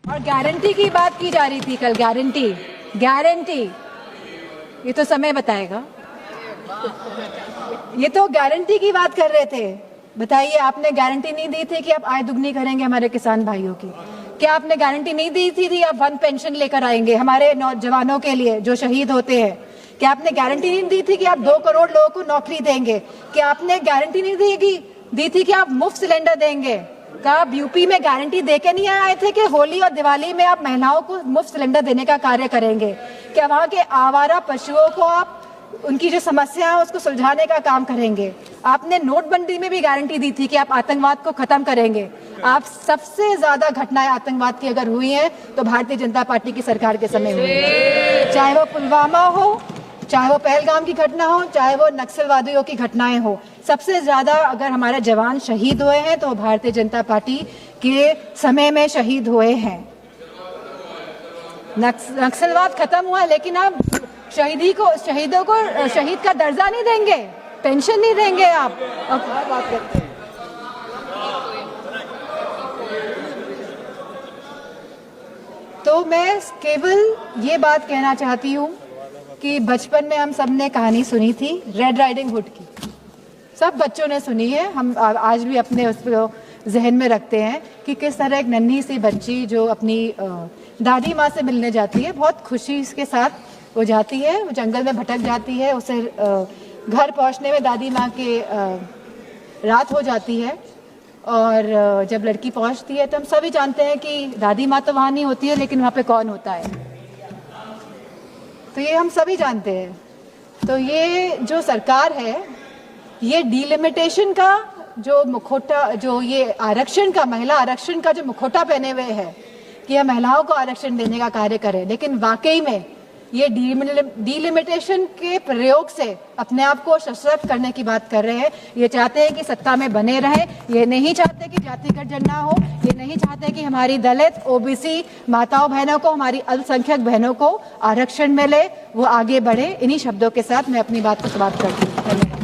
और गारंटी की बात की जा रही थी कल, गारंटी ये तो समय बताएगा। ये तो गारंटी की बात कर रहे थे। बताइए, आपने गारंटी नहीं दी थी कि आप आय दुगनी करेंगे हमारे किसान भाइयों की? क्या आपने गारंटी नहीं दी थी आप 1 पेंशन लेकर आएंगे हमारे नौजवानों के लिए जो शहीद होते हैं? क्या आपने गारंटी नहीं दी थी कि आप 2 करोड़ लोगों को नौकरी देंगे? क्या आपने गारंटी नहीं दी थी कि आप मुफ्त सिलेंडर देंगे? क्या आप यूपी में गारंटी देके नहीं आए थे कि होली और दिवाली में आप महिलाओं को मुफ्त सिलेंडर देने का कार्य करेंगे? क्या वहाँ के आवारा पशुओं को आप उनकी जो समस्या है उसको सुलझाने का काम करेंगे? आपने नोटबंदी में भी गारंटी दी थी कि आप आतंकवाद को खत्म करेंगे। आप सबसे ज्यादा घटनाएं आतंकवाद की अगर हुई हैं तो भारतीय जनता पार्टी की सरकार के समय हुई है। चाहे वो पुलवामा हो, चाहे वो पहलगाम की घटना हो, चाहे वो नक्सलवादियों की घटनाएं हो, सबसे ज्यादा अगर हमारे जवान शहीद हुए हैं तो भारतीय जनता पार्टी के समय में शहीद हुए हैं। नक्सलवाद खत्म हुआ, लेकिन आप शहीदों को शहीद का दर्जा नहीं देंगे, पेंशन नहीं देंगे आप। बात करते हैं। तो मैं केवल ये बात कहना चाहती हूँ कि बचपन में हम सब ने कहानी सुनी थी रेड राइडिंग हुड की, सब बच्चों ने सुनी है। हम आज भी अपने उसको जहन में रखते हैं कि किस तरह एक नन्ही सी बच्ची जो अपनी दादी माँ से मिलने जाती है, बहुत खुशी के साथ वो जाती है, वो जंगल में भटक जाती है, उसे घर पहुँचने में दादी माँ के रात हो जाती है। और जब लड़की पहुँचती है तो हम सभी जानते हैं कि दादी माँ तो वहाँ नहीं होती है, लेकिन वहाँ पे कौन होता है, तो ये हम सभी जानते हैं। तो ये जो सरकार है, ये डिलिमिटेशन का जो मुखौटा, जो ये आरक्षण का, महिला आरक्षण का जो मुखौटा पहने हुए है कि यह महिलाओं को आरक्षण देने का कार्य करे, लेकिन वाकई में ये डिलिमिटेशन के प्रयोग से अपने आप को सशक्त करने की बात कर रहे हैं। ये चाहते हैं कि सत्ता में बने रहें, ये नहीं चाहते कि जातिगत जनगणना हो, ये नहीं चाहते कि हमारी दलित, ओबीसी माताओं बहनों को, हमारी अल्पसंख्यक बहनों को आरक्षण मिले, वो आगे बढ़े। इन्हीं शब्दों के साथ मैं अपनी बात को समाप्त करती हूँ। धन्यवाद।